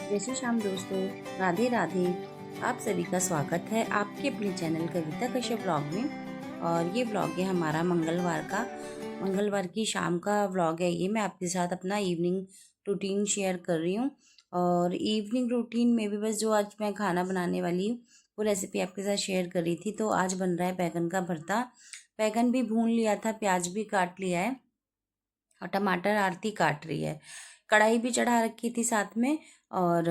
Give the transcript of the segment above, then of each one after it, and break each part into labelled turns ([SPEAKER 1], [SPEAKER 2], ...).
[SPEAKER 1] जय श्री श्याम दोस्तों, राधे राधे। आप सभी का स्वागत है आपके अपने चैनल कविता कश्यप व्लॉग में। और ये व्लॉग है हमारा मंगलवार की शाम का व्लॉग है। ये मैं आपके साथ अपना इवनिंग रूटीन शेयर कर रही हूँ। और इवनिंग रूटीन में भी बस जो आज मैं खाना बनाने वाली हूँ वो रेसिपी आपके साथ शेयर कर रही थी। तो आज बन रहा है बैगन का भरता। बैगन भी भून लिया था, प्याज भी काट लिया है और टमाटर आरती काट रही है। कढ़ाई भी चढ़ा रखी थी साथ में। और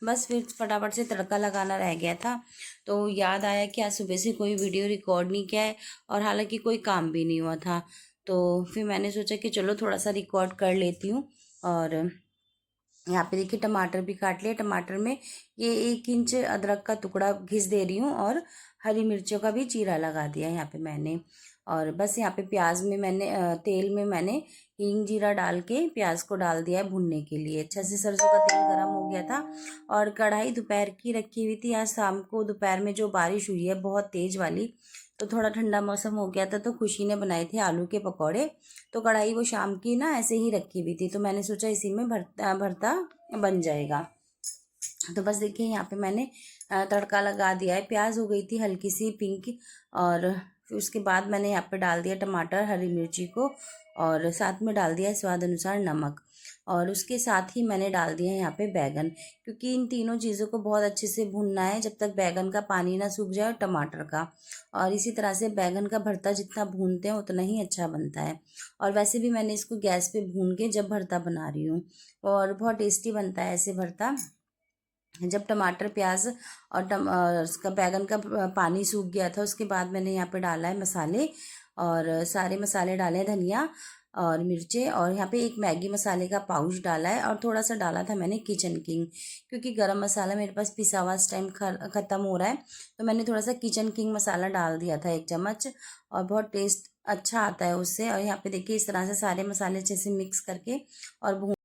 [SPEAKER 1] बस फिर फटाफट से तड़का लगाना रह गया था। तो याद आया कि आज सुबह से कोई वीडियो रिकॉर्ड नहीं किया है और हालांकि कोई काम भी नहीं हुआ था। तो फिर मैंने सोचा कि चलो थोड़ा सा रिकॉर्ड कर लेती हूँ। और यहाँ पे देखिए टमाटर भी काट लिए। टमाटर में ये 1 इंच अदरक का टुकड़ा घिस दे रही हूँ और हरी मिर्चों का भी चीरा लगा दिया यहाँ पे मैंने। और बस यहाँ पे प्याज में मैंने तेल में मैंने हींग जीरा डाल के प्याज को डाल दिया है भुनने के लिए। अच्छा से सरसों का तेल गरम हो गया था। और कढ़ाई दोपहर की रखी हुई थी। आज शाम को दोपहर में जो बारिश हुई है बहुत तेज वाली, तो थोड़ा ठंडा मौसम हो गया था तो खुशी ने बनाए थे आलू के पकौड़े। तो कढ़ाई वो शाम की ना ऐसे ही रखी हुई थी, तो मैंने सोचा इसी में भरता भरता बन जाएगा। तो बस देखिए यहाँ पे मैंने तड़का लगा दिया है। प्याज हो गई थी हल्की सी पिंक। और फिर उसके बाद मैंने यहाँ पे डाल दिया टमाटर हरी मिर्ची को और साथ में डाल दिया स्वाद अनुसार नमक। और उसके साथ ही मैंने डाल दिया है यहाँ पे बैगन, क्योंकि इन तीनों चीज़ों को बहुत अच्छे से भूनना है जब तक बैगन का पानी ना सूख जाए और टमाटर का। और इसी तरह से बैगन का भरता जितना भूनते हैं उतना ही अच्छा बनता है। और वैसे भी मैंने इसको गैस पे भून के जब भरता बना रही हूँ और बहुत टेस्टी बनता है ऐसे भरता। जब टमाटर प्याज और उसका बैगन का पानी सूख गया था उसके बाद मैंने यहाँ पे डाला है मसाले। और सारे मसाले डाले हैं, धनिया और मिर्चें, और यहाँ पे एक मैगी मसाले का पाउच डाला है और थोड़ा सा डाला था मैंने किचन किंग, क्योंकि गरम मसाला मेरे पास पिसा हुआ इस टाइम ख़त्म हो रहा है। तो मैंने थोड़ा सा किचन किंग मसाला डाल दिया था 1 चम्मच, और बहुत टेस्ट अच्छा आता है उससे। और यहाँ पे देखिए इस तरह से सारे मसाले अच्छे से मिक्स करके और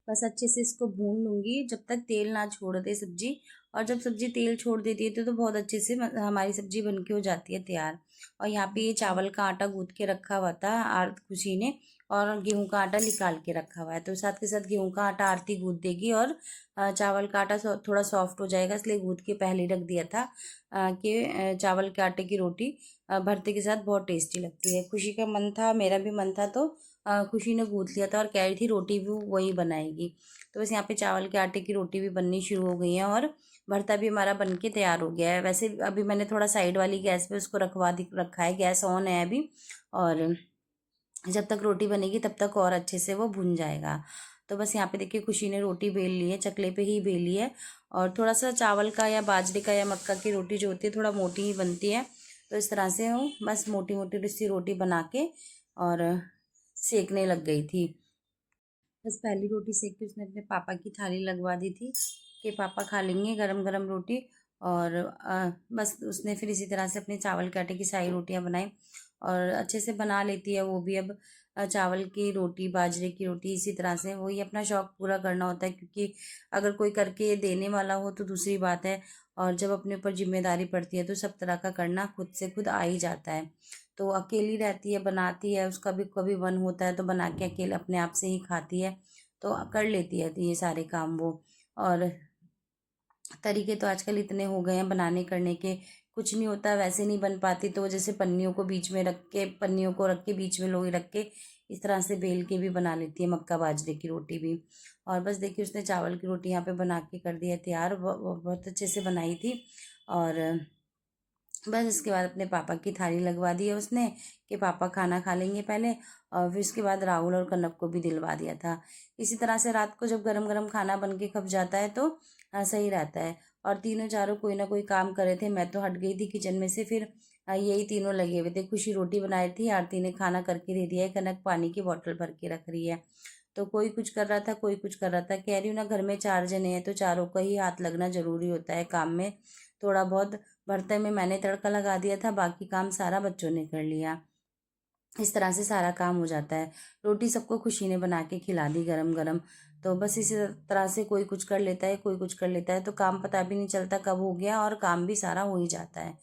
[SPEAKER 1] बस अच्छे से इसको भून लूंगी जब तक तेल ना छोड़ दे सब्जी। और जब सब्जी तेल छोड़ देती है तो बहुत अच्छे से हमारी सब्जी बन के हो जाती है तैयार। और यहाँ पे ये चावल का आटा गूंथ के रखा हुआ था खुशी ने, और गेहूं का आटा निकाल के रखा हुआ है। तो साथ के साथ गेहूं का आटा आरती गूंथ देगी और चावल का आटा थोड़ा सॉफ्ट हो जाएगा, इसलिए गूंथ के पहले रख दिया था कि चावल के आटे की रोटी भरते के साथ बहुत टेस्टी लगती है। खुशी का मन था, मेरा भी मन था, तो खुशी ने गूंथ लिया था और कह रही थी रोटी भी वही बनाएगी। तो बस यहाँ पे चावल के आटे की रोटी भी बननी शुरू हो गई है और भरता भी हमारा बन के तैयार हो गया है। वैसे अभी मैंने थोड़ा साइड वाली गैस पे उसको रखा है, गैस ऑन है अभी। और जब तक रोटी बनेगी तब तक और अच्छे से वो भुन जाएगा। तो बस यहाँ पे देखिए खुशी ने रोटी बेल ली है, चकले पे ही बेली है। और थोड़ा सा चावल का या बाजरे का या मक्का की रोटी जो होती है थोड़ा मोटी ही बनती है। तो इस तरह से वो बस मोटी मोटी सी रोटी बना के और सेकने लग गई थी। बस पहली रोटी सेक के उसने अपने पापा की थाली लगवा दी थी कि पापा खा लेंगे गरम गरम रोटी। और बस उसने फिर इसी तरह से अपने चावल के आटे की सारी रोटियां बनाई और अच्छे से बना लेती है वो भी। अब चावल की रोटी बाजरे की रोटी इसी तरह से वही अपना शौक पूरा करना होता है, क्योंकि अगर कोई करके देने वाला हो तो दूसरी बात है, और जब अपने ऊपर जिम्मेदारी पड़ती है तो सब तरह का करना खुद से खुद आ ही जाता है। तो अकेली रहती है, बनाती है, उसका भी कभी मन होता है तो बना के अकेले अपने आप से ही खाती है। तो कर लेती है ये सारे काम वो। और तरीके तो आजकल इतने हो गए हैं बनाने करने के, कुछ नहीं होता वैसे नहीं बन पाती तो जैसे पन्नियों को बीच में रख के, पन्नियों को रख के बीच में लोई रख के इस तरह से बेल के भी बना लेती है मक्का बाजरे की रोटी भी। और बस देखिए उसने चावल की रोटी यहाँ पे बना के कर दिया तैयार, वो बहुत अच्छे से बनाई थी। और बस इसके बाद अपने पापा की थाली लगवा दी है उसने कि पापा खाना खा लेंगे पहले। और फिर उसके बाद राहुल और कनक को भी दिलवा दिया था। इसी तरह से रात को जब गरम गरम खाना बन के खप जाता है तो सही रहता है। और तीनों चारों कोई ना कोई काम कर रहे थे, मैं तो हट गई थी किचन में से। फिर यही तीनों लगे हुए थे। खुशी रोटी बनाई थी, आरती ने खाना करके दे दिया है, कनक पानी की बोतल भर के रख रही है। तो कोई कुछ कर रहा था, कोई कुछ कर रहा था। कह रही हूँ ना, घर में 4 जने हैं तो चारों का ही हाथ लगना जरूरी होता है काम में। थोड़ा बहुत भरते में मैंने तड़का लगा दिया था, बाकी काम सारा बच्चों ने कर लिया। इस तरह से सारा काम हो जाता है। रोटी सबको खुशी ने बना के खिला दी गरम गरम। तो बस इसी तरह से कोई कुछ कर लेता है, कोई कुछ कर लेता है, तो काम पता भी नहीं चलता कब हो गया और काम भी सारा हो ही जाता है।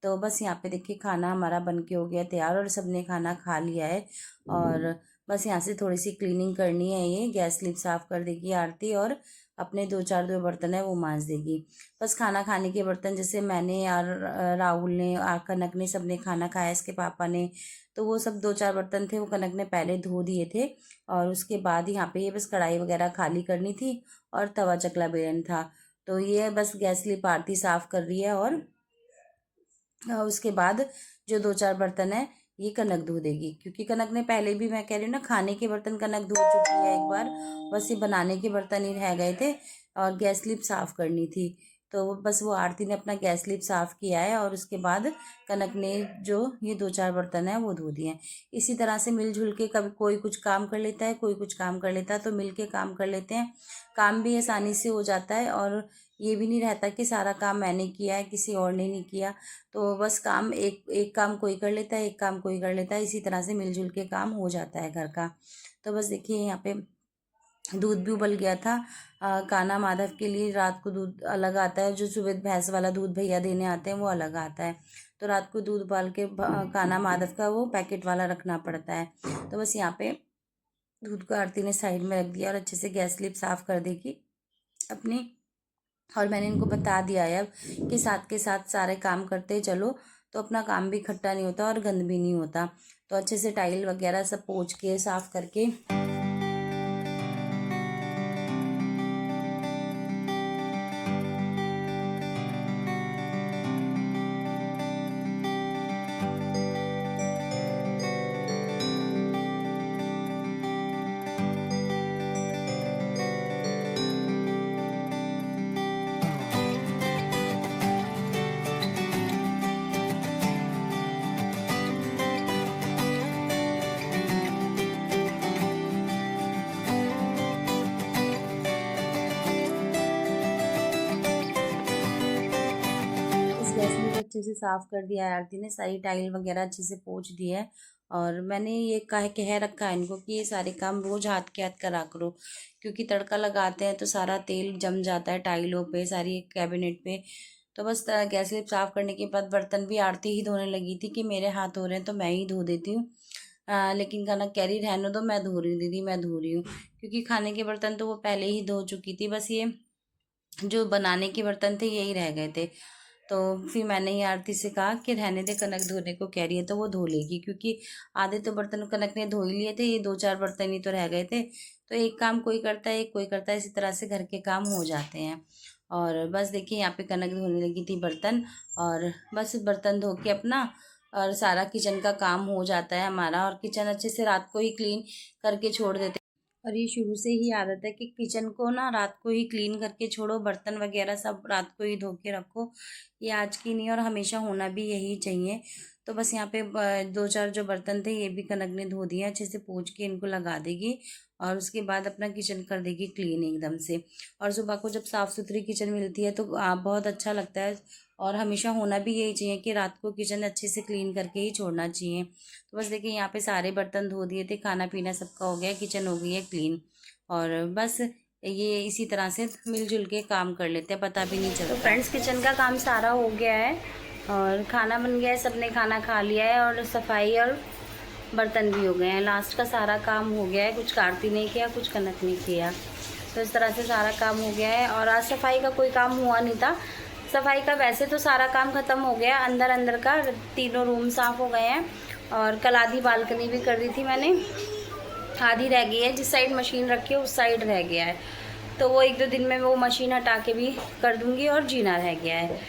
[SPEAKER 1] तो बस यहाँ पे देखिए खाना हमारा बन के हो गया तैयार और सबने खाना खा लिया है। और बस यहाँ से थोड़ी सी क्लीनिंग करनी है, ये गैस स्लिप साफ कर देगी आरती। और अपने 2-4 जो बर्तन है वो मांज देगी। बस खाना खाने के बर्तन जैसे मैंने और राहुल ने और कनक ने, सब ने खाना खाया, इसके पापा ने, तो वो सब 2-4 बर्तन थे वो कनक ने पहले धो दिए थे। और उसके बाद यहाँ पे ये बस कढ़ाई वगैरह खाली करनी थी और तवा चकला बेलन था। तो ये बस गैस स्लिप आरती साफ़ कर रही है और उसके बाद जो 2-4 बर्तन है ये कनक धो देगी, क्योंकि कनक ने पहले भी, मैं कह रही हूँ ना, खाने के बर्तन कनक धो चुकी है एक बार, बस ये बनाने के बर्तन ही रह गए थे और गैस स्लिप साफ़ करनी थी। तो बस वो आरती ने अपना गैस स्लिप साफ़ किया है और उसके बाद कनक ने जो ये 2-4 बर्तन है वो धो दिए हैं। इसी तरह से मिलजुल के कभी कोई कुछ काम कर लेता है, कोई कुछ काम कर लेता है, तो मिल के काम कर लेते हैं, काम भी आसानी से हो जाता है और ये भी नहीं रहता कि सारा काम मैंने किया है किसी और ने नहीं किया। तो बस काम एक काम कोई कर लेता है, एक काम कोई कर लेता है, इसी तरह से मिलजुल के काम हो जाता है घर का। तो बस देखिए यहाँ पे दूध भी उबल गया था। कान्हा माधव के लिए रात को दूध अलग आता है, जो सुबह भैंस वाला दूध भैया देने आते हैं वो अलग आता है। तो रात को दूध उबाल के कान्हा माधव का वो पैकेट वाला रखना पड़ता है। तो बस यहाँ पे दूध को आरती ने साइड में रख दिया और अच्छे से गैस स्लिप साफ़ कर देगी अपनी। और मैंने इनको बता दिया है अब कि साथ के साथ सारे काम करते चलो, तो अपना काम भी इकट्ठा नहीं होता और गंद भी नहीं होता। तो अच्छे से टाइल वगैरह सब पोंछ के साफ़ करके अच्छे से साफ़ कर दिया है आरती ने, सारी टाइल वगैरह अच्छे से पोंछ दी है। और मैंने ये कह रखा है इनको कि ये सारे काम रोज़ हाथ के हाथ करा करो, क्योंकि तड़का लगाते हैं तो सारा तेल जम जाता है टाइलों पे, सारी कैबिनेट पे। तो बस गैस स्लिप साफ़ करने के बाद बर्तन भी आरती ही धोने लगी थी कि मेरे हाथ धो रहे हैं तो मैं ही धो देती हूँ। लेकिन कनक कह रही रहने दो, मैं धो रही हूँ दीदी, मैं धो रही हूँ, क्योंकि खाने के बर्तन तो वो पहले ही धो चुकी थी, बस ये जो बनाने के बर्तन थे यही रह गए थे। तो फिर मैंने ही आरती से कहा कि रहने दे, कनक धोने को कह रही है तो वो धो लेगी, क्योंकि आधे तो बर्तन कनक ने धो ही लिए थे, ये 2-4 बर्तन ही तो रह गए थे। तो एक काम कोई करता है, एक कोई करता है, इसी तरह से घर के काम हो जाते हैं। और बस देखिए यहाँ पे कनक धोने लगी थी बर्तन, और बस बर्तन धो के अपना और सारा किचन का काम हो जाता है हमारा। और किचन अच्छे से रात को ही क्लीन करके छोड़ देते। और ये शुरू से ही आदत है कि किचन को ना रात को ही क्लीन करके छोड़ो, बर्तन वगैरह सब रात को ही धो के रखो। ये आज की नहीं और हमेशा होना भी यही चाहिए। तो बस यहाँ पे 2-4 जो बर्तन थे ये भी कनक ने धो दिए, अच्छे से पोंछ के इनको लगा देगी और उसके बाद अपना किचन कर देगी क्लीन एकदम से। और सुबह को जब साफ़ सुथरी किचन मिलती है तो बहुत अच्छा लगता है। और हमेशा होना भी यही चाहिए कि रात को किचन अच्छे से क्लीन करके ही छोड़ना चाहिए। तो बस देखिए यहाँ पे सारे बर्तन धो दिए थे, खाना पीना सबका हो गया, किचन हो गई है क्लीन। और बस ये इसी तरह से मिलजुल के काम कर लेते हैं, पता भी नहीं चलता। तो फ्रेंड्स किचन का काम सारा हो गया है और खाना बन गया है, सबने खाना खा लिया है और सफाई और बर्तन भी हो गए हैं। लास्ट का सारा काम हो गया है, कुछ आरती नहीं किया, कुछ कनक नहीं किया। तो इस तरह से सारा काम हो गया है। और आज सफाई का कोई काम हुआ नहीं था। सफाई का वैसे तो सारा काम ख़त्म हो गया, अंदर का 3 रूम साफ़ हो गए हैं। और कल आधी बालकनी भी कर दी थी मैंने, आधी रह गई है, जिस साइड मशीन रखी है उस साइड रह गया है। तो वो 1-2 दिन में वो मशीन हटा के भी कर दूँगी। और जीना रह गया है।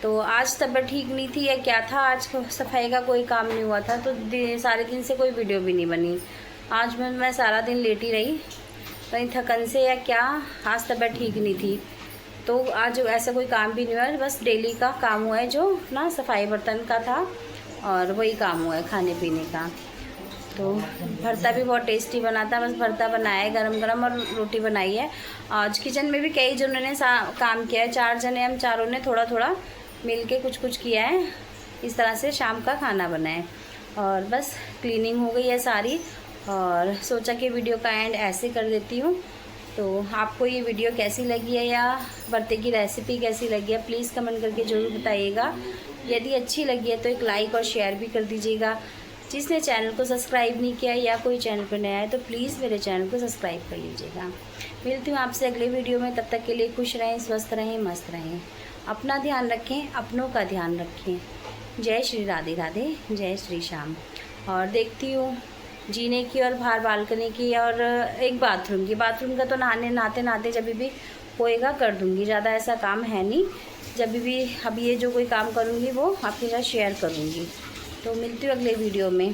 [SPEAKER 1] तो आज तबीयत ठीक नहीं थी या क्या था, आज सफाई का कोई काम नहीं हुआ था, तो सारे दिन से कोई वीडियो भी नहीं बनी। आज मैं सारा दिन लेटी रही, कहीं थकन से या क्या, आज तबीयत ठीक नहीं थी। तो आज ऐसा कोई काम भी नहीं हुआ, बस डेली का काम हुआ है जो ना सफाई बर्तन का था और वही काम हुआ है खाने पीने का। तो भरता भी बहुत टेस्टी बना था, बस भरता बनाया है गरम गरम और रोटी बनाई है। आज किचन में भी कई जनों ने काम किया है, 4 जने, हम चारों ने थोड़ा थोड़ा मिल के कुछ किया है। इस तरह से शाम का खाना बना है और बस क्लीनिंग हो गई है सारी। और सोचा कि वीडियो का एंड ऐसे कर देती हूँ। तो आपको ये वीडियो कैसी लगी है या भरते की रेसिपी कैसी लगी है, प्लीज़ कमेंट करके ज़रूर बताइएगा। यदि अच्छी लगी है तो एक लाइक और शेयर भी कर दीजिएगा। जिसने चैनल को सब्सक्राइब नहीं किया या कोई चैनल पर नया है तो प्लीज़ मेरे चैनल को सब्सक्राइब कर लीजिएगा। मिलती हूँ आपसे अगले वीडियो में। तब तक के लिए खुश रहें, स्वस्थ रहें, मस्त रहें। अपना ध्यान रखें, अपनों का ध्यान रखें। जय श्री राधे राधे, जय श्री श्याम। और देखती हूँ जीने की और बाहर बालकनी की और एक बाथरूम का तो नहाते नहाते जब भी होएगा कर दूँगी, ज़्यादा ऐसा काम है नहीं। जब भी अब ये जो कोई काम करूँगी वो आपके साथ शेयर करूँगी। तो मिलती हूँ अगले वीडियो में।